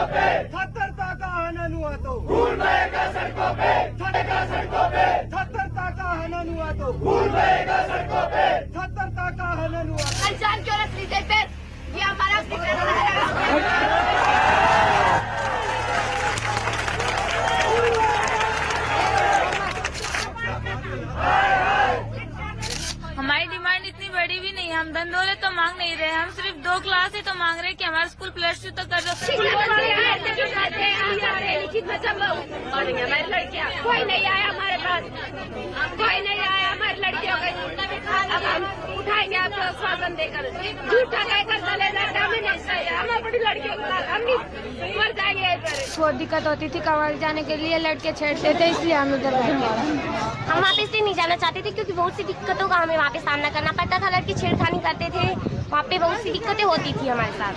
सड़कों पे, छतरता का हनन हुआ तो खून बहेगा सड़कों पे, सड़कों पे, छतरता का हनन हुआ तो खून बहेगा सड़कों पे। छतरता का हनन हुआ। इंसान क्यों असली देते? ये हमारा असली है। हमारी डिमांड इतनी बड़ी भी नहीं है, हम धन दौलत तो मांग नहीं रहे, हम सिर्फ 2 क्लास ही तो मांग रहे हैं कि हमारा स्कूल +2 तक कर दो। हमारी लड़कियाँ कोई नहीं आया हमारे पास, कोई नहीं आया हमारी लड़कियों को। अब हम उठाएंगे आपको स्वागत देकर, झूठा कहकर चले जाते हमें नहीं चाहिए। हम अपनी लड़कियों को हम मर जाएंगे। बहुत दिक्कत होती थी, कॉलेज जाने के लिए लड़के छेड़ते थे, इसलिए हम उधर बैठे। हम वहाँ पे इसलिए नहीं जाना चाहते थे क्योंकि बहुत सी दिक्कतों का हमें वहाँ पे सामना करना पड़ता था। लड़के छेड़खानी करते थे, वहाँ पे बहुत सी दिक्कतें होती थी हमारे साथ।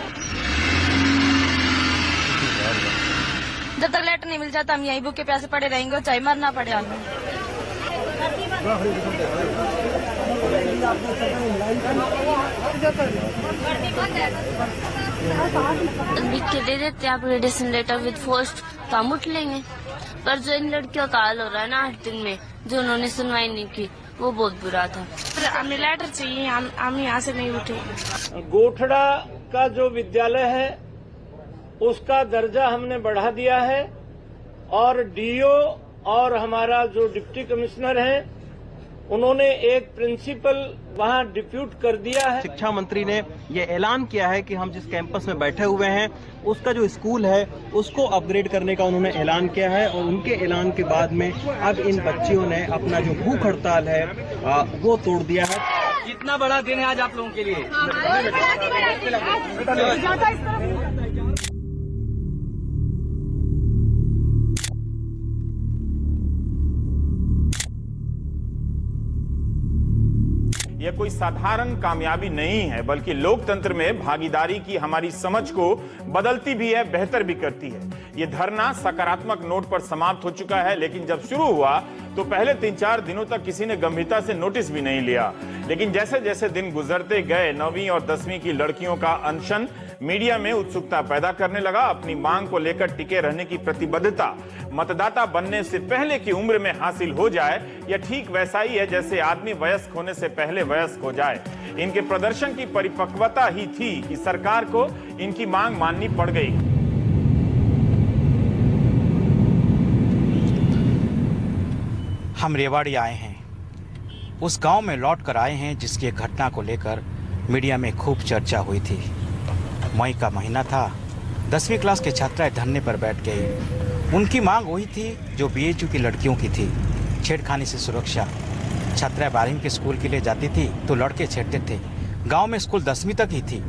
जब तक लेटर नहीं मिल जाता हम यहीं भूखे प्यासे पड़े रहेंगे, चाहे मरना पड़े हमें। लिख के दे देते आप रिडेशन लेटर विद पोस्ट तो हम उठ लेंगे, पर जो इन लड़कियों का हाल हो रहा है ना 8 दिन में, जो उन्होंने सुनवाई नहीं की, वो बहुत बुरा था। हमें लेटर चाहिए, हम यहाँ से नहीं उठे। गोठड़ा का जो विद्यालय है उसका दर्जा हमने बढ़ा दिया है और डीओ और हमारा जो डिप्टी कमिश्नर है उन्होंने एक प्रिंसिपल वहां डिप्यूट कर दिया है। शिक्षा मंत्री ने ये ऐलान किया है कि हम जिस कैंपस में बैठे हुए हैं उसका जो स्कूल है उसको अपग्रेड करने का उन्होंने ऐलान किया है और उनके ऐलान के बाद में अब इन बच्चियों ने अपना जो भूख हड़ताल है वो तोड़ दिया है। कितना बड़ा दिन है आज आप लोगों के लिए। यह कोई साधारण कामयाबी नहीं है, बल्कि लोकतंत्र में भागीदारी की हमारी समझ को बदलती भी है, बेहतर भी करती है। यह धरना सकारात्मक नोट पर समाप्त हो चुका है, लेकिन जब शुरू हुआ तो पहले 3-4 दिनों तक किसी ने गंभीरता से नोटिस भी नहीं लिया। लेकिन जैसे जैसे दिन गुजरते गए 9वीं और 10वीं की लड़कियों का अनशन मीडिया में उत्सुकता पैदा करने लगा। अपनी मांग को लेकर टिके रहने की प्रतिबद्धता मतदाता बनने से पहले की उम्र में हासिल हो जाए, यह ठीक वैसा ही है जैसे आदमी वयस्क होने से पहले वयस्क हो जाए। इनके प्रदर्शन की परिपक्वता ही थी कि सरकार को इनकी मांग माननी पड़ गई। हम रेवाड़ी आए हैं, उस गांव में लौट कर आए हैं जिसकी एक घटना को लेकर मीडिया में खूब चर्चा हुई थी। मई का महीना था, 10वीं क्लास के छात्राएं धरने पर बैठ गई। उनकी मांग वही थी जो बीएचयू की लड़कियों की थी, छेड़खानी से सुरक्षा। छात्राएं 12वीं के स्कूल के लिए जाती थी तो लड़के छेड़ते थे। गांव में स्कूल 10वीं तक ही थी।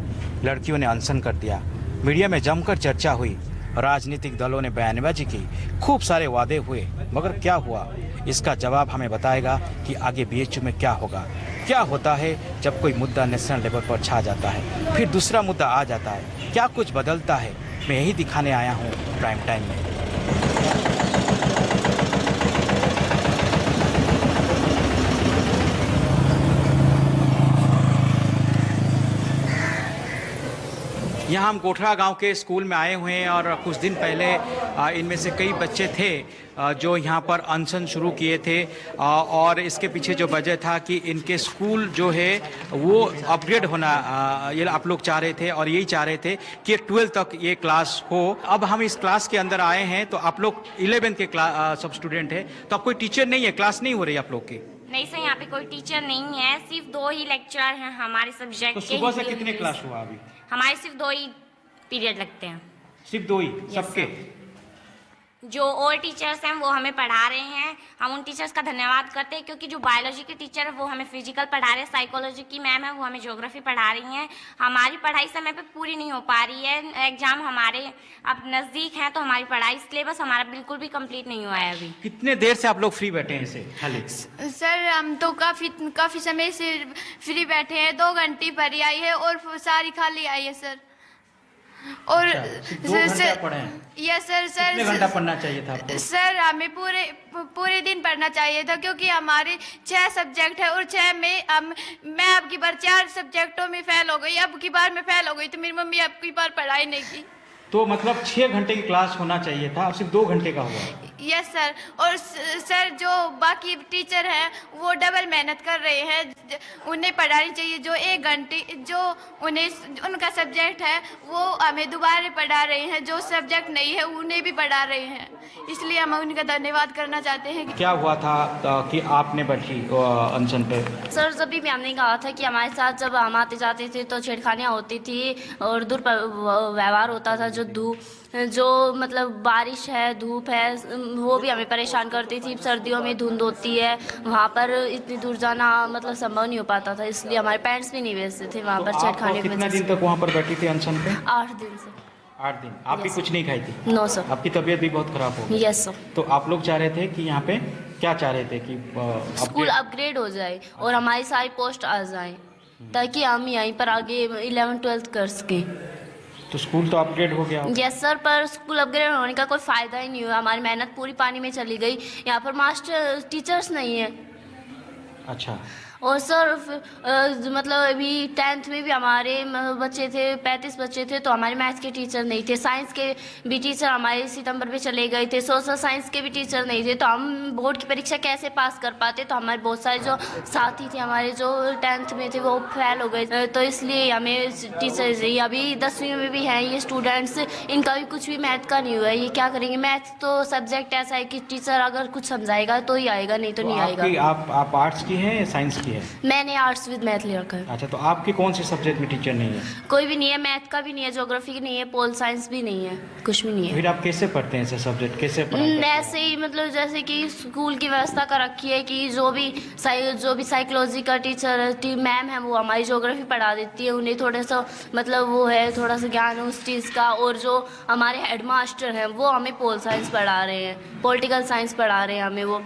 लड़कियों ने अनशन कर दिया। मीडिया में जमकर चर्चा हुई, राजनीतिक दलों ने बयानबाजी की, खूब सारे वादे हुए, मगर क्या हुआ? इसका जवाब हमें बताएगा कि आगे बीएचयू में क्या होगा। क्या होता है जब कोई मुद्दा नेशनल लेवल पर छा जाता है, फिर दूसरा मुद्दा आ जाता है, क्या कुछ बदलता है? मैं यही दिखाने आया हूँ प्राइम टाइम में। यहाँ हम गोठड़ा गांव के स्कूल में आए हुए हैं और कुछ दिन पहले इनमें से कई बच्चे थे जो यहाँ पर अनशन शुरू किए थे और इसके पीछे जो वजह था कि इनके स्कूल जो है वो अपग्रेड होना ये आप लोग चाह रहे थे और यही चाह रहे थे कि 12 तक ये क्लास हो। अब हम इस क्लास के अंदर आए हैं तो आप लोग 11th के सब स्टूडेंट हैं, तो अब कोई टीचर नहीं है, क्लास नहीं हो रही आप लोग की? नहीं सर, यहाँ पे कोई टीचर नहीं है, सिर्फ 2 ही लेक्चरर हैं हमारे सब्जेक्ट के। तो सुबह से कितने क्लास हुआ अभी? हमारे सिर्फ 2 ही पीरियड लगते हैं। सिर्फ 2 ही सबके? जो और टीचर्स हैं वो हमें पढ़ा रहे हैं, हम उन टीचर्स का धन्यवाद करते हैं, क्योंकि जो बायोलॉजी के टीचर है वो हमें फिजिकल पढ़ा रहे हैं, साइकोलॉजी की मैम है वो हमें ज्योग्राफी पढ़ा रही हैं। हमारी पढ़ाई समय पे पूरी नहीं हो पा रही है, एग्जाम हमारे अब नज़दीक हैं, तो हमारी पढ़ाई सिलेबस हमारा बिल्कुल भी कंप्लीट नहीं हुआ है अभी। कितने देर से आप लोग फ्री बैठे हैं इसे खाली? सर हम तो काफी समय से फ्री बैठे हैं, 2 घंटे भरी आई है और सारी खाली आई है सर। और यस सर। कितने घंटा पढ़ना चाहिए था आपको? सर हमें पूरे दिन पढ़ना चाहिए था, क्योंकि हमारे 6 सब्जेक्ट है और 6 में मैं अब की बार 4 सब्जेक्टों में फेल हो गई, अब की बार मैं फेल हो गई, तो मेरी मम्मी अब की बार पढ़ाई नहीं की। तो मतलब 6 घंटे की क्लास होना चाहिए था, अब सिर्फ 2 घंटे का हुआ। Yes sir. और सर जो बाकी टीचर हैं वो डबल मेहनत कर रहे हैं, उन्हें पढ़ानी चाहिए। जो 1 घंटे जो उनका सब्जेक्ट है वो हमें दोबारा पढ़ा रहे हैं, जो सब्जेक्ट नहीं है उन्हें भी पढ़ा रहे हैं, इसलिए हम उनका धन्यवाद करना चाहते हैं। क्या हुआ था कि आपने बैठी अनशन पे? सर जब भी मैम ने कहा था कि हमारे साथ जब हम आते जाते थे तो छेड़खानियाँ होती थी और दुर्व्यवहार होता था, जो मतलब बारिश है, धूप है, वो भी हमें परेशान करती थी। सर्दियों में धुंध होती है, वहाँ पर इतनी दूर जाना मतलब संभव नहीं हो पाता था, इसलिए हमारे पेरेंट्स भी नहीं भेजते थे वहाँ पर छेड़खानी। कितने दिन तक वहाँ पर बैठी थी अनशन पे? 8 दिन से। 8 दिन। आप भी कुछ नहीं खाई थी? No sir. आपकी तबीयत भी बहुत खराब हो गई? Yes sir. तो आप लोग चाह रहे थे कि यहाँ पे क्या चाह रहे थे कि स्कूल अपग्रेड हो जाए और हमारी सारी पोस्ट आ जाए, ताकि हम यहीं पर आगे 11th-12th कर सकें। तो स्कूल तो अपग्रेड हो गया? यस सर, पर स्कूल अपग्रेड होने का कोई फ़ायदा ही नहीं हुआ, हमारी मेहनत पूरी पानी में चली गई। यहाँ पर मास्टर टीचर्स नहीं है। अच्छा। और सर मतलब अभी 10th में भी हमारे बच्चे थे, 35 बच्चे थे, तो हमारे मैथ्स के टीचर नहीं थे। साइंस के भी टीचर हमारे सितंबर में चले गए थे। सोशल साइंस के भी टीचर नहीं थे, तो हम बोर्ड की परीक्षा कैसे पास कर पाते। तो हमारे बहुत सारे जो साथी थे हमारे जो 10th में थे वो फेल हो गए, तो इसलिए हमें टीचर चाहिए। अभी 10वीं में भी हैं ये स्टूडेंट्स, इनका भी कुछ भी मैथ का नहीं हुआ है, ये क्या करेंगे। मैथ तो सब्जेक्ट ऐसा है कि टीचर अगर कुछ समझाएगा तो ही आएगा, नहीं तो नहीं आएगा। आप आर्ट्स की हैं या साइंस की है? मैंने आर्ट्स विद मैथ ले रखा है। अच्छा, तो आपके कौन से सब्जेक्ट में टीचर नहीं है? कोई भी नहीं है, मैथ का भी नहीं है, ज्योग्राफी की नहीं है, पोल साइंस भी नहीं है, कुछ भी नहीं है। फिर आप कैसे पढ़ते हैं ऐसे सब्जेक्ट, कैसे पढ़ाई करते हैं? ऐसे ही मतलब जैसे कि स्कूल की व्यवस्था कर रखी है कि जो भी साइकोलॉजी का टीचर मैम है वो हमारी ज्योग्राफी पढ़ा देती है, उन्हें थोड़ा सा मतलब वो है थोड़ा सा ज्ञान उस चीज़ का। और जो हमारे हेड मास्टर हैं वो हमें पोल साइंस पढ़ा रहे हैं, पॉलिटिकल साइंस पढ़ा रहे हैं हमें वो।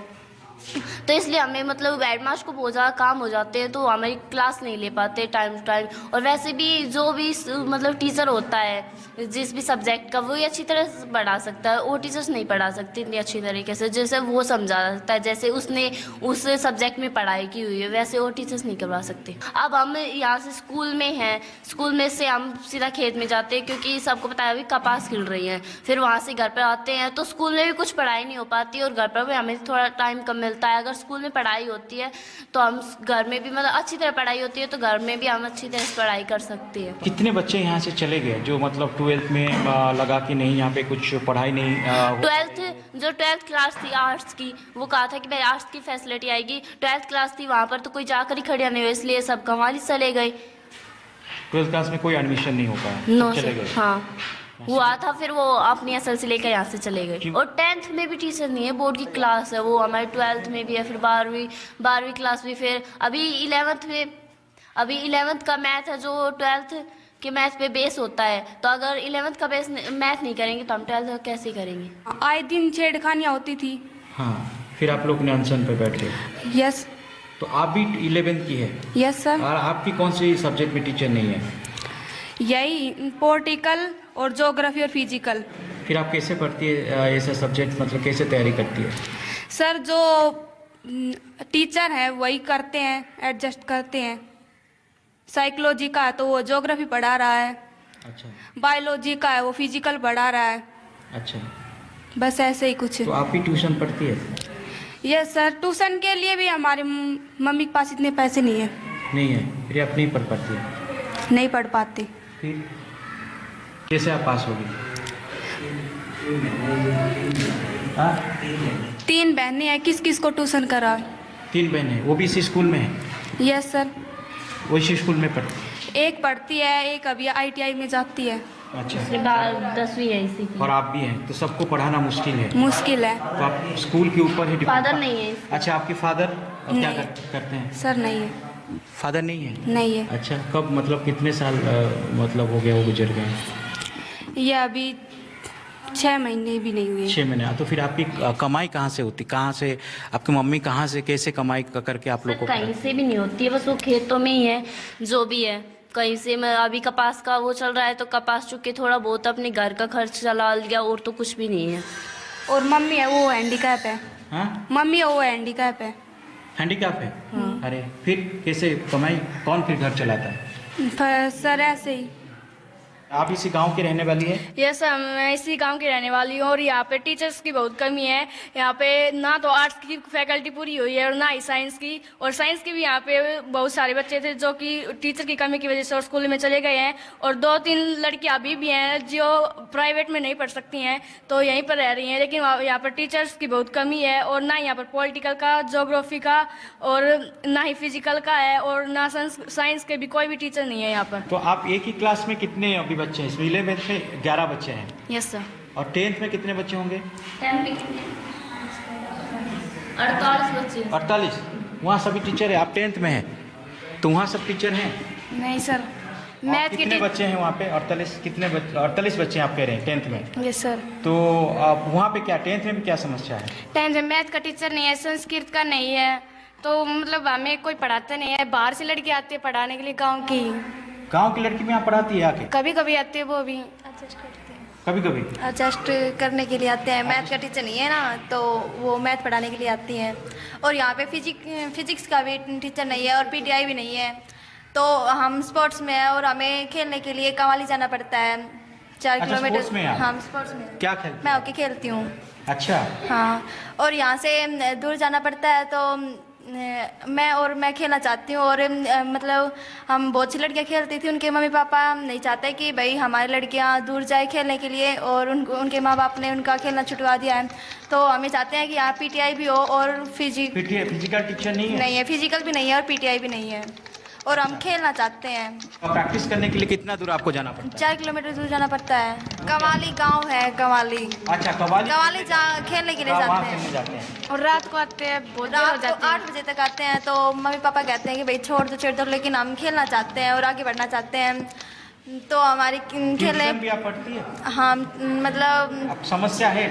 तो इसलिए हमें मतलब एडमास्ट को बहुत ज़्यादा काम हो जाते हैं, तो हमारी क्लास नहीं ले पाते टाइम टू टाइम। और वैसे भी जो भी मतलब टीचर होता है जिस भी सब्जेक्ट का, वो ही अच्छी तरह से पढ़ा सकता है, वो टीचर्स नहीं पढ़ा सकते इतनी अच्छी तरीके से जैसे वो समझा सकता है, जैसे उसने उस सब्जेक्ट में पढ़ाई की हुई है वैसे वो टीचर्स नहीं करवा सकते। अब हम यहाँ से स्कूल में हैं, स्कूल में से हम सीधा खेत में जाते हैं क्योंकि सबको पता है अभी कपास खिल रही है। फिर वहाँ से घर पर आते हैं तो स्कूल में भी कुछ पढ़ाई नहीं हो पाती और घर पर भी हमें थोड़ा टाइम कम मिलता है। अगर स्कूल में पढ़ाई होती है तो हम घर में भी मतलब अच्छी तरह पढ़ाई होती है तो घर में भी हम अच्छी तरह से पढ़ाई कर सकते हैं। कितने बच्चे यहाँ से चले गए जो मतलब 12th में लगा कि नहीं यहाँ पे कुछ पढ़ाई नहीं? 12th क्लास थी आर्ट्स की, वो कहा था कि भाई आर्ट्स की फैसिलिटी आएगी। 12th क्लास थी वहाँ पर तो कोई जाकर ही खड़ा नहीं हुआ, इसलिए सब कमाली चले गए। 12th क्लास में कोई एडमिशन नहीं हो पाया? नो चले गए। हाँ हुआ था, फिर वो अपनी SSLC लेकर यहाँ से चले गए। और 10th में भी टीचर नहीं है, बोर्ड की क्लास है वो, हमारे 12th में भी है, फिर 12वीं क्लास भी। फिर अभी 11th का मैथ है जो 12th के मैथ पे बेस होता है, तो अगर 11th का बेस मैथ नहीं करेंगे तो हम 12th का कैसे करेंगे। आए दिन छेड़खानियाँ होती थी। हाँ, फिर आप लोग ने अनशन पे बैठे? यस। तो आप भी 11th की है? Yes sir. और आपकी कौन सी सब्जेक्ट में टीचर नहीं है? यही पॉलिटिकल और ज्योग्राफी और फिजिकल। फिर आप कैसे पढ़ती है ऐसे सब्जेक्ट, मतलब कैसे तैयारी करती है? सर जो टीचर है वही करते हैं, एडजस्ट करते हैं। साइकोलॉजी का है तो वो ज्योग्राफी पढ़ा रहा है। अच्छा। बायोलॉजी का है वो फिजिकल पढ़ा रहा है। अच्छा, बस ऐसे ही कुछ। तो आप भी ट्यूशन पढ़ती है? यस सर, ट्यूशन के लिए भी हमारे मम्मी के पास इतने पैसे नहीं है। नहीं है, फिर आप नहीं पढ़ पाती है? नहीं पढ़ पाते। फिर कैसे आप पास होगी? 3 बहनें हैं, किस किस को ट्यूशन करा? 3 बहनें, वो भी इसी स्कूल में है? Yes sir. वो इसी स्कूल में पढ़ती? एक पढ़ती है, एक अभी ITI में जाती है। अच्छा। 10वीं है इसी की। और आप भी हैं, तो सबको पढ़ाना मुश्किल है? मुश्किल है। तो आप स्कूल के ऊपर ही फादर नहीं है। अच्छा, आपके फादर क्या करते हैं? सर नहीं है। फादर नहीं है? नहीं है। अच्छा, कब मतलब कितने साल मतलब हो गया वो गुजर गए? ये अभी 6 महीने भी नहीं हुए। 6 महीने। तो फिर आपकी कमाई कहाँ से होती, कहाँ से आपकी मम्मी कहाँ से कैसे कमाई करके आप लोग को? कहीं से भी नहीं होती है, बस वो खेतों में ही है जो भी है। कहीं से मैं अभी कपास का वो चल रहा है तो कपास चुक के थोड़ा बहुत अपने घर का खर्च चला लिया, और तो कुछ भी नहीं है। और मम्मी है वो हैंडीकैप है। हाँ? मम्मी है वो हैंडीकैप है। हैंडीकैप है? अरे फिर कैसे कमाई, कौन फिर घर चलाता है? सर ऐसे ही। आप इसी गांव की रहने वाली हैं? यस सर, मैं इसी गांव की रहने वाली हूँ और यहाँ पे टीचर्स की बहुत कमी है। यहाँ पे ना तो आर्ट्स की फैकल्टी पूरी हुई है और ना ही साइंस की, और साइंस की भी यहाँ पे बहुत सारे बच्चे थे जो कि टीचर की कमी की वजह से और स्कूल में चले गए हैं, और 2-3 लड़कियाँ अभी भी हैं जो प्राइवेट में नहीं पढ़ सकती हैं तो यहीं पर रह रही हैं। लेकिन यहाँ पर टीचर्स की बहुत कमी है, और ना यहाँ पर पॉलिटिकल का, ज्योग्राफी का, और ना ही फिजिकल का है, और ना साइंस के भी कोई भी टीचर नहीं है यहाँ पर। तो आप एक ही क्लास में कितने अभी बच्चे हैं? 11th में 11 बच्चे हैं। Yes sir. और 10th में कितने बच्चे होंगे? 48 बच्चे। 48? वहाँ सभी टीचर है? आप 10th में हैं तो वहाँ सब टीचर हैं? नहीं सर, मैथ के कितने बच्चे हैं वहाँ पे? 48 बच्चे आप कह रहे हैं 10th में? Yes sir. तो आप वहाँ पे क्या 10th में क्या समस्या है? 10th में मैथ का टीचर नहीं है, संस्कृत का नहीं है, तो मतलब हमें कोई पढ़ाता नहीं है। बाहर से लड़की आती है पढ़ाने के लिए, गाँव की लड़की भी यहाँ पढ़ाती है आके? कभी कभी आती है, वो भी कभी कभी एडजस्ट करने के लिए आते हैं। मैथ का टीचर नहीं है ना, तो वो मैथ पढ़ाने के लिए आती हैं। और यहाँ पे फिजिक्स का भी टीचर नहीं है और पीटीआई भी नहीं है, तो हम स्पोर्ट्स में है और हमें खेलने के लिए कवाली जाना पड़ता है 4 किलोमीटर। हम स्पोर्ट्स में क्या खेलते? मैं हॉकी खेलती हूँ। अच्छा। हाँ, और यहाँ से दूर जाना पड़ता है, तो मैं खेलना चाहती हूँ। और मतलब हम बहुत सी लड़कियाँ खेलती थी, उनके मम्मी पापा नहीं चाहते कि भाई हमारी लड़कियाँ दूर जाए खेलने के लिए, और उनके माँ बाप ने उनका खेलना छुटवा दिया है। तो हमें चाहते हैं कि यहाँ पीटीआई भी हो और फिजिकल टीचर नहीं है? नहीं है, फिजिकल भी नहीं है और पीटीआई भी नहीं है, और हम खेलना चाहते हैं। प्रैक्टिस करने के लिए कितना दूर आपको जाना पड़ता है? 4 किलोमीटर दूर जाना पड़ता है। कवाली गांव है, कवाली। अच्छा, कवाली खेलने के लिए जाते हैं। और रात को आते हैं, रात को 8 बजे तक आते हैं, तो मम्मी पापा कहते हैं कि भाई छोड़ दो, लेकिन हम खेलना चाहते हैं और आगे बढ़ना चाहते हैं, तो हमारी खेलने भी आप पढ़ती है? हाँ, मतलब समस्या है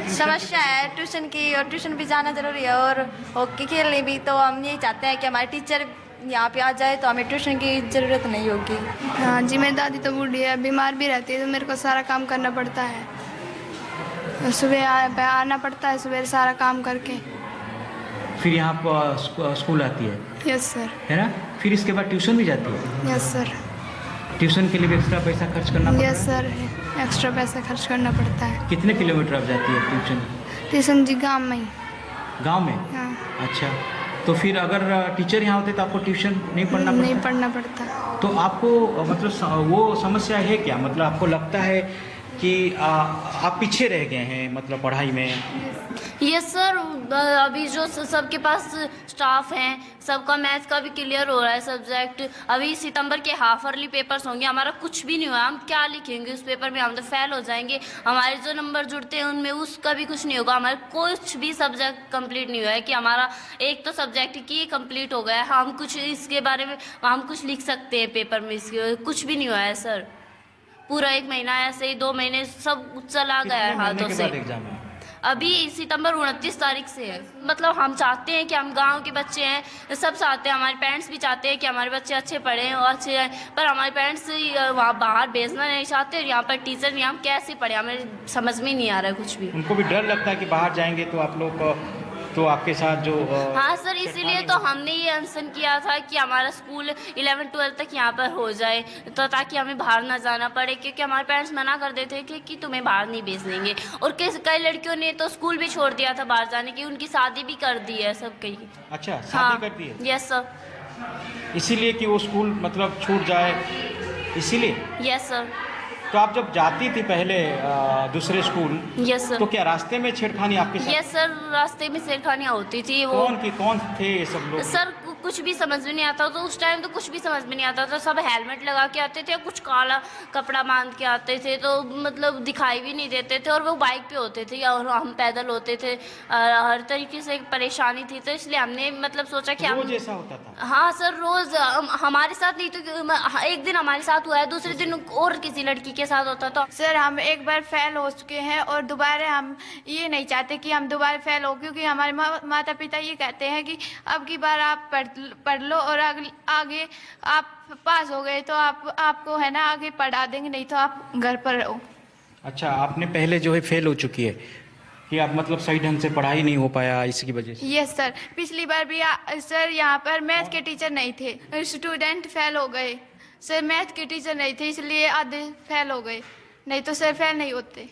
ट्यूशन की, और ट्यूशन भी जाना जरूरी है और हॉकी खेलने भी। तो हम यही चाहते हैं कि हमारे टीचर यहाँ पे आ जाए तो हमें ट्यूशन की ज़रूरत नहीं होगी। हाँ जी, मेरी दादी तो बूढ़ी है, बीमार भी रहती है, तो मेरे को सारा काम करना पड़ता है। सुबह आना पड़ता है, सुबह सारा काम करके फिर यहाँ पर स्कूल आती है? Yes sir. है ना? फिर इसके बाद ट्यूशन भी जाती है? Yes sir. ट्यूशन के लिए भी एक्स्ट्रा पैसा खर्च करना पड़ता है? यस सर, एक्स्ट्रा पैसा खर्च करना पड़ता है। कितने किलोमीटर आप जाती है ट्यूशन? ट्यूशन जी गाँव में ही। गाँव में? हाँ। अच्छा, तो फिर अगर टीचर यहाँ होते तो आपको ट्यूशन नहीं पढ़ना पड़ता? नहीं पढ़ना पड़ता। तो आपको मतलब वो समस्या है क्या? मतलब आपको लगता है कि आप पीछे रह गए हैं मतलब पढ़ाई में? यस सर, अभी जो सबके पास स्टाफ हैं, सबका मैथ का भी क्लियर हो रहा है सब्जेक्ट। अभी सितंबर के हाफ ईयरली पेपर्स होंगे, हमारा कुछ भी नहीं हुआ, हम क्या लिखेंगे उस पेपर में? हम तो फेल हो जाएंगे। हमारे जो नंबर जुड़ते हैं उनमें उसका भी कुछ नहीं होगा। हमारा कुछ भी सब्जेक्ट कंप्लीट नहीं हुआ है कि हमारा एक तो सब्जेक्ट की कंप्लीट हो गया है, हम कुछ इसके बारे में हम कुछ लिख सकते हैं पेपर में, इसके कुछ भी नहीं हुआ है सर। पूरा 1 महीना ऐसे ही 2 महीने सब चला गया है हाथों से। अभी सितंबर 29 तारीख से है। मतलब हम चाहते हैं कि हम गांव के बच्चे हैं, सब चाहते हैं, हमारे पेरेंट्स भी चाहते हैं कि हमारे बच्चे अच्छे पढ़ें और अच्छे हैं, पर हमारे पेरेंट्स वहाँ बाहर भेजना नहीं चाहते और यहाँ पर टीचर नहीं, हम कैसे पढ़े? हमें समझ में नहीं आ रहा है कुछ भी। उनको भी डर लगता है कि बाहर जाएंगे तो आप लोग तो आपके साथ जो हाँ सर, इसीलिए तो हमने ये अनशन किया था कि हमारा स्कूल 11-12 तक यहाँ पर हो जाए, तो ताकि हमें बाहर ना जाना पड़े, क्योंकि हमारे पेरेंट्स मना कर देते थे कि तुम्हें बाहर नहीं भेज देंगे। और कई लड़कियों ने तो स्कूल भी छोड़ दिया था बाहर जाने की, उनकी शादी भी कर दी है सब कई। अच्छा, शादी कर दी है? Yes sir. इसीलिए कि वो स्कूल मतलब छूट जाए, इसीलिए? Yes sir. तो आप जब जाती थी पहले दूसरे स्कूल, यस सर, तो क्या रास्ते में छेड़खानी आपके साथ? यस सर, रास्ते में छेड़खानियाँ होती थी। कौन थे ये सब लोग? सर कुछ भी समझ में नहीं आता, तो उस टाइम तो कुछ भी समझ में नहीं आता था। सब हेलमेट लगा के आते थे, कुछ काला कपड़ा बांध के आते थे, तो मतलब दिखाई भी नहीं देते थे, और वो बाइक पे होते थे और हम पैदल होते थे। हर तरीके से परेशानी थी, तो इसलिए हमने मतलब सोचा कि रोज ऐसा होता था? हाँ सर, रोज हमारे साथ नहीं तो एक दिन हमारे साथ हुआ है, दूसरे दिन और किसी लड़की के साथ होता। तो सर हम एक बार फेल हो चुके हैं और दोबारा हम ये नहीं चाहते कि हम दोबारा फेल हो, क्योंकि हमारे माता पिता ये कहते हैं कि अब की बार आप पढ़ लो और आगे आप पास हो गए तो आपको है ना आगे पढ़ा देंगे, नहीं तो आप घर पर रहो। अच्छा, आपने पहले जो है फेल हो चुकी है कि आप मतलब सही ढंग से पढ़ाई नहीं हो पाया इसकी वजह से? यस सर, पिछली बार भी सर यहाँ पर मैथ के टीचर नहीं थे, स्टूडेंट फेल हो गए, सर मैथ के टीचर नहीं थे इसलिए आधे फेल हो गए, नहीं तो सर फेल नहीं होते।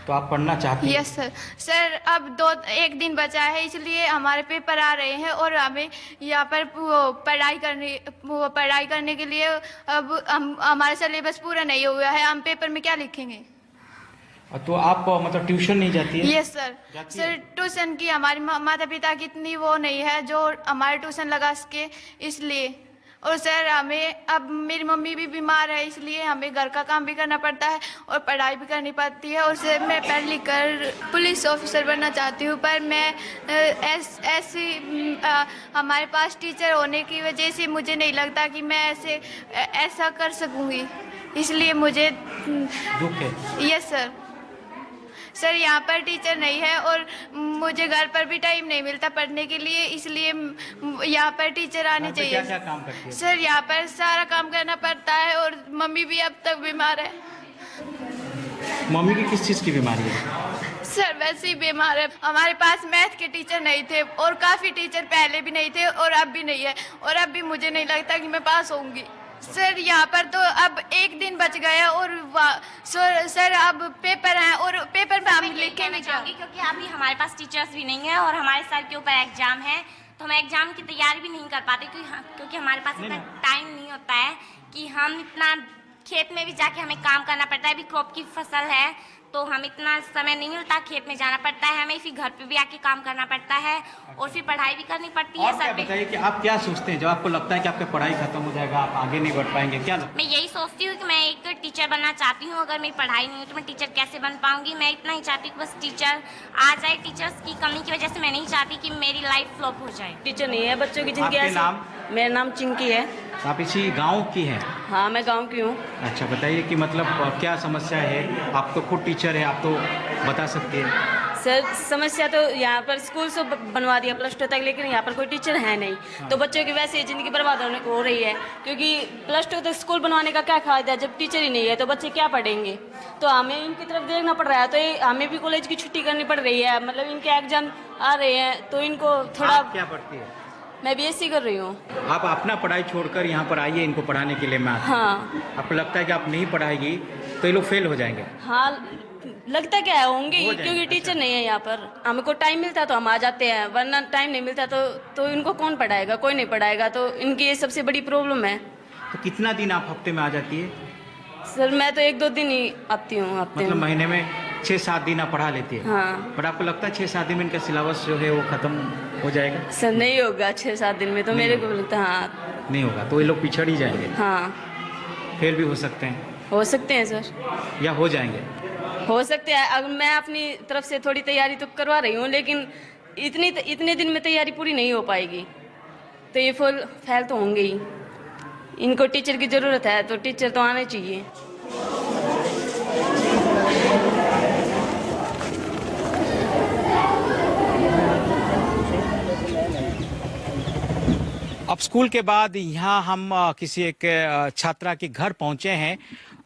तो आप पढ़ना चाहते हैं? Yes sir. सर अब एक दिन बचा है इसलिए हमारे पेपर आ रहे हैं और हमें यहाँ पर पढ़ाई करने के लिए अब हमारा सिलेबस पूरा नहीं हुआ है, हम पेपर में क्या लिखेंगे। तो आप मतलब ट्यूशन नहीं जाती है? Yes sir. सर ट्यूशन की हमारे माता पिता की इतनी वो नहीं है जो हमारे ट्यूशन लगा सके, इसलिए। और सर हमें अब मेरी मम्मी भी बीमार है इसलिए हमें घर का काम भी करना पड़ता है और पढ़ाई भी करनी पड़ती है। और सर मैं पढ़ लिख कर पुलिस ऑफिसर बनना चाहती हूँ, पर मैं ऐसी हमारे पास टीचर होने की वजह से मुझे नहीं लगता कि मैं ऐसा कर सकूँगी, इसलिए मुझे दुख है। Yes sir. सर यहाँ पर टीचर नहीं है और मुझे घर पर भी टाइम नहीं मिलता पढ़ने के लिए, इसलिए यहाँ पर टीचर आने चाहिए। क्या क्या काम करती है? सर यहाँ पर सारा काम करना पड़ता है और मम्मी भी अब तक बीमार है। मम्मी की किस चीज़ की बीमारी है? सर वैसे ही बीमार है। हमारे पास मैथ के टीचर नहीं थे और काफ़ी टीचर पहले भी नहीं थे और अब भी नहीं है, और अब भी मुझे नहीं लगता कि मैं पास होंगी। सर यहाँ पर तो अब एक दिन बच गया और सर अब पेपर हैं और पेपर में हम लिखेंगे चाहूँगी क्योंकि अभी हमारे पास टीचर्स भी नहीं है और हमारे सर के ऊपर एग्जाम है, तो हम एग्जाम की तैयारी भी नहीं कर पाते क्योंकि हमारे पास इतना टाइम नहीं होता है कि हम इतना खेत में भी जाके हमें काम करना पड़ता है। अभी क्रॉप की फसल है तो हम इतना समय नहीं मिलता, खेत में जाना पड़ता है हमें, फिर घर पे भी आके काम करना पड़ता है और फिर पढ़ाई भी करनी पड़ती है। सर बताइए कि आप क्या सोचते हैं जब आपको लगता है कि आपकी पढ़ाई खत्म हो जाएगा, आप आगे नहीं बढ़ पाएंगे, क्या लगता है? मैं यही सोचती हूँ कि मैं एक टीचर बनना चाहती हूँ। अगर मेरी पढ़ाई नहीं हो तो मैं टीचर कैसे बन पाऊंगी। मैं इतना ही चाहती हूँ बस टीचर आ जाए। टीचर्स की कमी की वजह से मैं नहीं चाहती कि मेरी लाइफ फ्लॉप हो जाए। टीचर नहीं है, बच्चों की जिंदगी ऐसे। नाम? मेरा नाम चिंकी है। आप इसी गांव की हैं? हाँ मैं गांव की हूँ। अच्छा बताइए कि मतलब क्या समस्या है? आप तो खुद टीचर है, आप तो बता सकते हैं। सर समस्या तो यहाँ पर स्कूल से बनवा दिया +2 तक, लेकिन यहाँ पर कोई टीचर है नहीं। तो बच्चों की वैसे ज़िंदगी बर्बाद होने को हो रही है क्योंकि +2 तक स्कूल बनवाने का क्या फायदा जब टीचर ही नहीं है, तो बच्चे क्या पढ़ेंगे। तो हमें इनकी तरफ देखना पड़ रहा है, तो हमें भी कॉलेज की छुट्टी करनी पड़ रही है। मतलब इनके एग्जाम आ रहे हैं तो इनको थोड़ा। क्या पढ़ती है? मैं BSc कर रही हूँ। आप अपना पढ़ाई छोड़कर यहाँ पर आइए इनको पढ़ाने के लिए। मैं हाँ। आपको लगता है कि आप नहीं पढ़ाएगी तो ये लोग फेल हो जाएंगे? हाँ लगता क्या है होंगे ही, क्योंकि टीचर नहीं है यहाँ पर। हमको टाइम मिलता तो हम आ जाते हैं, वरना टाइम नहीं मिलता तो इनको कौन पढ़ाएगा, कोई नहीं पढ़ाएगा। तो इनकी ये सबसे बड़ी प्रॉब्लम है। तो कितना दिन आप हफ्ते में आ जाती है? सर मैं तो 1-2 दिन ही आती हूँ हफ्ते में। मतलब महीने में 6-7 दिन आप पढ़ा लेती है? हाँ। पर आपको लगता है 6-7 दिन में इनका सिलेबस जो है वो खत्म हो जाएगा? सर नहीं होगा 6-7 दिन में, तो मेरे को लगता है हाँ नहीं होगा। तो ये लोग पिछड़ ही जाएंगे? हाँ। फेल भी हो सकते हैं? हो सकते हैं सर, या हो जाएंगे? हो सकते हैं। अब मैं अपनी तरफ से थोड़ी तैयारी तो करवा रही हूँ, लेकिन इतने दिन में तैयारी पूरी नहीं हो पाएगी, तो ये फेल तो होंगे ही। इनको टीचर की ज़रूरत है तो टीचर तो आने चाहिए। अब स्कूल के बाद यहाँ हम किसी एक छात्रा के घर पहुँचे हैं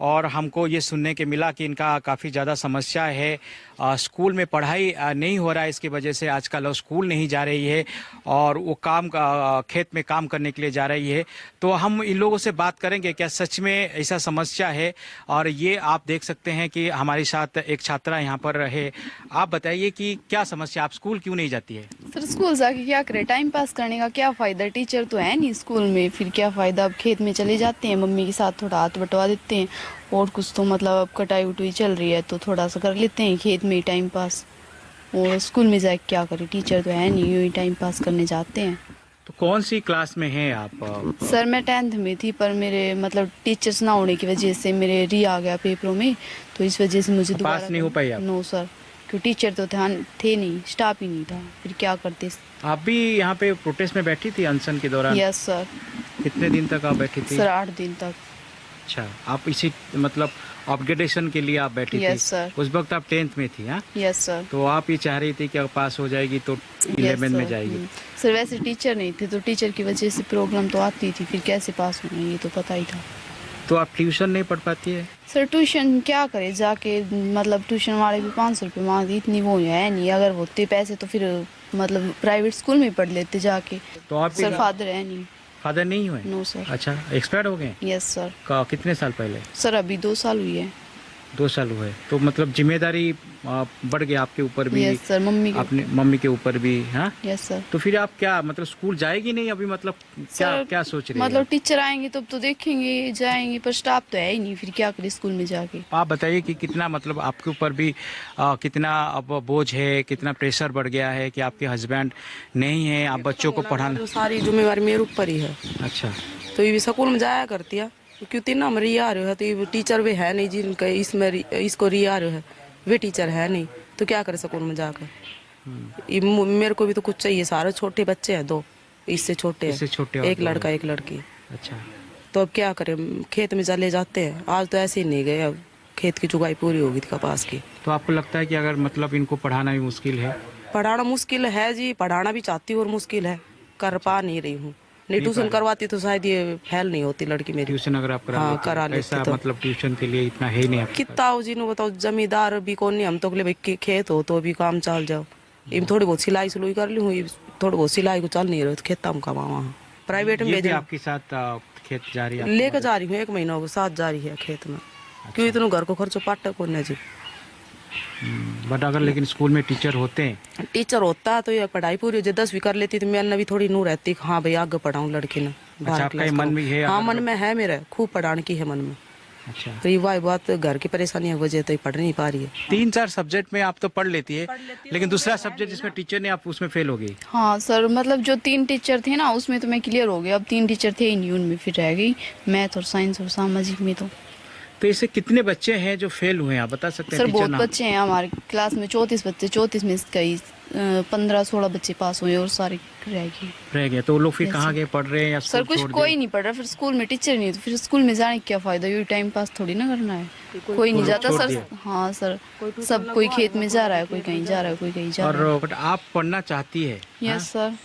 और हमको ये सुनने के मिला कि इनका काफ़ी ज़्यादा समस्या है। स्कूल में पढ़ाई नहीं हो रहा है, इसकी वजह से आजकल वो स्कूल नहीं जा रही है और वो खेत में काम करने के लिए जा रही है। तो हम इन लोगों से बात करेंगे क्या सच में ऐसा समस्या है। और ये आप देख सकते हैं कि हमारे साथ एक छात्रा यहाँ पर है। आप बताइए कि क्या समस्या, आप स्कूल क्यों नहीं जाती है? सर स्कूल जाके क्या करें, टाइम पास करने का क्या फ़ायदा, टीचर तो है नहीं स्कूल में, फिर क्या फ़ायदा। अब खेत में चले जाते हैं, मम्मी के साथ थोड़ा हाथ बटवा देते हैं और कुछ तो मतलब अब कटाई उटाई चल रही है तो थोड़ा सा कर लेते हैं खेत में ही टाइम पास। और स्कूल में जाके क्या करें, टीचर तो है नहीं, यूँ ही टाइम पास करने जाते हैं। तो कौन सी क्लास में हैं आप? सर मैं 10th में थी, पर मेरे मतलब टीचर्स ना होने की वजह से मेरे री आ गया पेपरों में, तो इस वजह से मुझे दोबारा पास नहीं हो पाई आप? नो सर, क्योंकि टीचर तो थे नहीं, स्टाफ ही नहीं था, फिर क्या करते। आप भी यहाँ पे प्रोटेस्ट में बैठी थी अनशन के दौरान? Yes sir. कितने दिन तक आप बैठी थी? सर 8 दिन तक। अच्छा, आप इसी मतलब अपग्रेडेशन के लिए आप बैठी थी? Yes sir. उस वक्त आप 10th में थी? हाँ यस सर। तो आप ये चाह रही थी कि अगर पास हो जाएगी तो 11 में जाएगी? सर वैसे टीचर नहीं थे तो टीचर की वजह से प्रॉब्लम तो आती थी, फिर कैसे पास होना ये तो पता ही था। तो आप ट्यूशन नहीं पढ़ पाती है? सर ट्यूशन क्या करे जाके, मतलब ट्यूशन वाले भी 500 रुपये मांगते, इतनी वो है नहीं। अगर होते पैसे तो फिर मतलब प्राइवेट स्कूल में पढ़ लेते जाके। तो आप सर फादर है नहीं। फादर नहीं हुए? No sir. अच्छा, एक्सपायर हो गए? Yes sir. कितने साल पहले? सर अभी 2 साल हुई है। 2 साल हुए, तो मतलब जिम्मेदारी बढ़ गया आपके ऊपर भी? यस सर, अपने मम्मी के ऊपर भी। हाँ यस सर। तो फिर आप क्या मतलब स्कूल जाएगी नहीं अभी, मतलब क्या सोच रही है? मतलब टीचर आएंगे तब तो देखेंगे, जाएंगे, पर स्टाफ तो है ही नहीं, फिर क्या करे स्कूल में जाके। आप बताइए कि कितना मतलब आपके ऊपर भी कितना अब बोझ है, कितना प्रेशर बढ़ गया है कि आपके हस्बैंड नहीं है, आप बच्चों को पढ़ाना। सारी जिम्मेवारी मेरे ऊपर ही है। अच्छा, तो ये स्कूल में जाया करती है क्योंकि तीन रिया रहे है, तो ये टीचर वे है नहीं जिनका इसमें इसको रिया रहे है, वे टीचर है नहीं, तो क्या करे स्कूल में जाकर। मेरे को भी तो कुछ चाहिए, सारे छोटे बच्चे हैं, 2 इससे छोटे हैं, एक लड़का एक लड़की। अच्छा, तो अब क्या करें, खेत में चले जाते हैं, आज तो ऐसे ही नहीं गए, अब खेत की चुगाई पूरी होगी कपास की। तो आपको लगता है कि अगर मतलब इनको पढ़ाना भी मुश्किल है? पढ़ाना मुश्किल है जी, पढ़ाना भी चाहती हूँ और मुश्किल है, कर पा नहीं रही हूँ। नहीं ट्यूशन करवाती तो शायद ये फेल नहीं होती लड़की मेरी। ट्यूशन अगर आप करा लेती तो मतलब ट्यूशन के लिए इतना है ही नहीं आपके कितना हो जी, बताओ जमींदार भी कौन नहीं, हम तो भाई खेत हो तो भी काम चल जाओ। इम थोड़ी बहुत सिलाई सुलाई कर ली हूँ, थोड़ी बहुत सिलाई को चल नहीं रही, तो खेत हम कमा वहाँ प्राइवेट में भेज। आपके साथ खेत जा रही है? लेकर जा रही हूँ, 1 महीना हो साथ जा रही है खेत में। क्यों इतना घर को खर्चो पाट कौन है जी। बट अगर लेकिन स्कूल में टीचर होते हैं, टीचर होता तो ये पढ़ाई पूरी हो, 10वीं कर लेती तो मैंने भी थोड़ी नूर रहती, हाँ भाई आगे पढ़ाऊँ लड़की ने। अच्छा, आपका मन में है? हाँ मन में है, मेरा खूब पढ़ाने की है मन में। अच्छा, तो ये वही बात घर की परेशानी की वजह तो ये पढ़ नहीं पा रही है। 3-4 सब्जेक्ट में आप तो पढ़ लेती है, लेकिन दूसरा सब्जेक्ट जिसमें टीचर ने, आप उसमें फेल हो गई। हाँ सर, मतलब जो 3 टीचर थे ना उसमें तो मैं क्लियर हो गया, अब 3 टीचर थे ही नहीं, उनमें फिर रह गई मैथ और साइंस और सामाजिक में। तो इससे कितने बच्चे हैं जो फेल हुए हैं, आप बता सकते हैं? सर बहुत बच्चे हैं हमारे क्लास में, 34 बच्चे, 34 में कई 15-16 बच्चे पास हुए और सारे रह गए। तो लोग फिर कहाँ गए, पढ़ रहे हैं या सर? कुछ कोई नहीं पढ़ रहा, फिर स्कूल में टीचर नहीं, तो फिर स्कूल में जाने का क्या फायदा, ये टाइम पास थोड़ी ना करना है, कोई नहीं जाता सर। हाँ सर, सब कोई खेत में जा रहा है, कोई कहीं जा रहा है, कोई कहीं जा रहा है। बट आप पढ़ना चाहती है? Yes sir.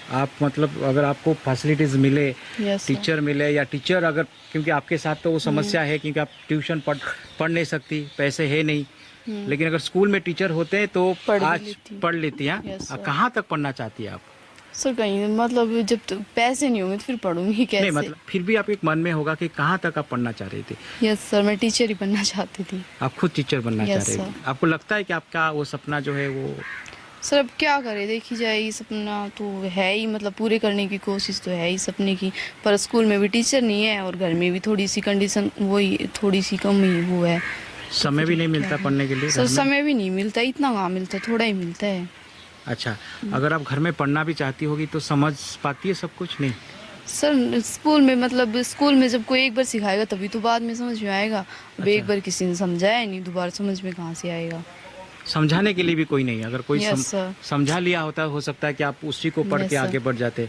आप मतलब अगर आपको फैसिलिटीज मिले, टीचर मिले, या टीचर अगर, क्योंकि आपके साथ तो वो समस्या है क्योंकि आप ट्यूशन पढ़ नहीं सकती, पैसे है नहीं, लेकिन अगर स्कूल में टीचर होते हैं तो आज पढ़ लेती हैं। कहाँ तक पढ़ना चाहती है आप? सर कहीं मतलब जब तो पैसे नहीं होंगे तो फिर पढ़ूंगी कैसे? नहीं मतलब फिर भी आप एक मन में होगा कि कहाँ तक आप पढ़ना चाह रही थी? यस सर, मैं टीचर ही बनना चाहती थी। आप खुद टीचर बनना चाह रही थी? आपको लगता है कि आपका वो सपना जो है वो? सर अब क्या करे, देखी जाए, ये सपना तो है ही, मतलब पूरे करने की कोशिश तो है ही सपने की, पर स्कूल में भी टीचर नहीं है और घर में भी थोड़ी सी कंडीशन वही थोड़ी सी कम ही वो है। समय भी नहीं मिलता पढ़ने के लिए? सर समय भी नहीं मिलता, इतना कहाँ मिलता, थोड़ा ही मिलता है। अच्छा, अगर आप घर में पढ़ना भी चाहती होगी तो समझ पाती है सब कुछ? नहीं सर, स्कूल में मतलब स्कूल में जब कोई एक बार सिखाएगा तभी तो बाद में समझ में आएगा। अब एक बार किसी ने समझाया नहीं, दोबारा समझ में कहाँ से आएगा? समझाने के लिए भी कोई नहीं, अगर कोई समझा लिया होता हो सकता है कि आप उसी को पढ़ के आगे बढ़ जाते।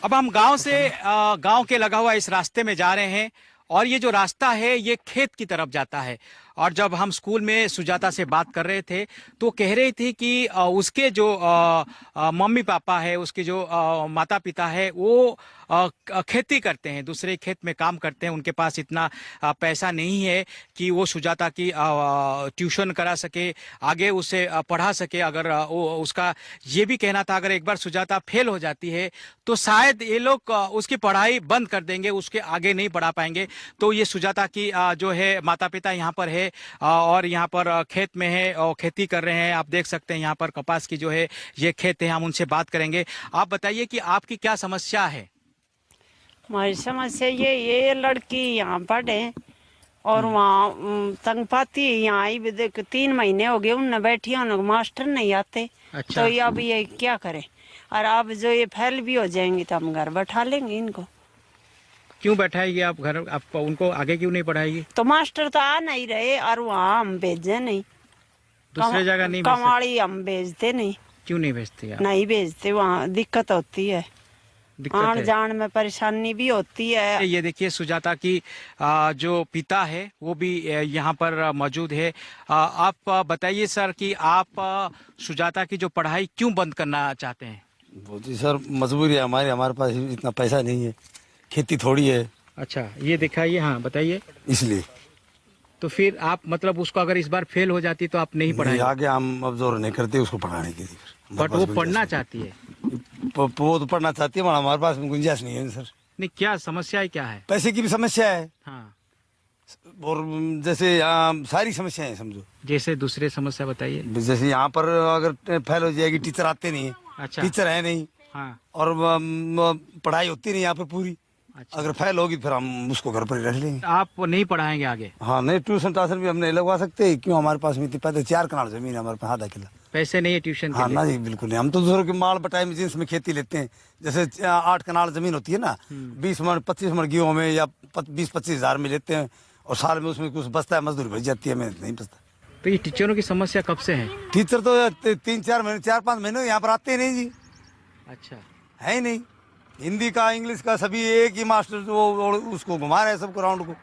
अब हम गांव के लगा हुआ इस रास्ते में जा रहे हैं और ये जो रास्ता है ये खेत की तरफ जाता है। और जब हम स्कूल में सुजाता से बात कर रहे थे तो कह रही थी कि उसके जो मम्मी पापा है, उसके जो माता पिता है वो खेती करते हैं, दूसरे खेत में काम करते हैं, उनके पास इतना पैसा नहीं है कि वो सुजाता की ट्यूशन करा सके, आगे उसे पढ़ा सके। अगर वो उसका ये भी कहना था अगर एक बार सुजाता फेल हो जाती है तो शायद ये लोग उसकी पढ़ाई बंद कर देंगे, उसके आगे नहीं पढ़ा पाएंगे। तो ये सुजाता की जो है माता पिता यहाँ पर है और यहाँ पर खेत में है और खेती कर रहे हैं। आप देख सकते हैं यहाँ पर कपास की जो है ये खेत है, हम उनसे बात करेंगे। आप बताइए कि आपकी क्या समस्या है? हमारी समस्या ये लड़की यहाँ पढ़े और वहाँ तंग पाती है। यहाँ आई भी देख 3 महीने हो गए उनने बैठी, उन्हें मास्टर नहीं आते। अच्छा। तो अब ये क्या करे, और अब जो ये फेल भी हो जाएंगे तो हम घर बैठा लेंगे इनको। क्यों बैठाएगी आप घर? आप उनको आगे क्यों नहीं पढ़ाएगी? तो मास्टर तो आ नहीं रहे और वहाँ हम भेजे नहीं, दूसरे जगह नहीं, कमाड़ी हम भेजते नहीं। क्यों नहीं भेजते आप? नहीं भेजते, वहाँ दिक्कत होती है, आन जान में परेशानी भी होती है। ये देखिए सुजाता की जो पिता है वो भी यहाँ पर मौजूद है। आप बताइए सर कि आप सुजाता की जो पढ़ाई क्यों बंद करना चाहते हैं? जी सर, मजबूरी है हमारे पास इतना पैसा नहीं है, खेती थोड़ी है। अच्छा, ये दिखाइए। हाँ बताइए। इसलिए तो फिर आप मतलब उसको अगर इस बार फेल हो जाती तो आप नहीं पढ़ाएंगे? आगे हम अब जोर नहीं करते उसको पढ़ाने के लिए। बट वो पढ़ना चाहती है। वो तो पढ़ना चाहती है, हमारे पास गुंजाइश नहीं है सर। नहीं, क्या समस्या है, क्या है? पैसे की भी समस्या है। हाँ। और जैसे सारी समस्याएं समझो। जैसे दूसरे समस्या बताइए। जैसे यहाँ पर अगर फेल हो जाएगी, टीचर आते नहीं है। अच्छा। टीचर है नहीं। हाँ। और पढ़ाई होती नहीं यहाँ पे पूरी। अच्छा। अगर फेल होगी फिर हम उसको घर पर ही रख लेंगे। आप नहीं पढ़ाएंगे आगे? हाँ नहीं, ट्यूशन टाशन भी हम नहीं लगवा सकते। क्यों, हमारे पास में इतनी पैसे 4 कनाल जमीन है हमारे पास, आधा किला। पैसे नहीं है ट्यूशन के हाँ लिए? ना जी, बिल्कुल नहीं। हम तो दूसरों के माल बटाई में जिनस में खेती लेते हैं। जैसे 8 कनाल जमीन होती है ना, 20 मन 25 मन गेहूं में या 20-25 हजार में लेते हैं, और साल में उसमें कुछ बचता है, मजदूरी बच जाती है, हमें नहीं बचता। तो ये टीचरों की समस्या कब से है? टीचर तो 3-4 महीने 4-5 महीने यहाँ पर आते ही नहीं जी। अच्छा। है ही नहीं। हिंदी का इंग्लिश का सभी एक ही मास्टर वो उसको घुमा रहे हैं सबको राउंड को।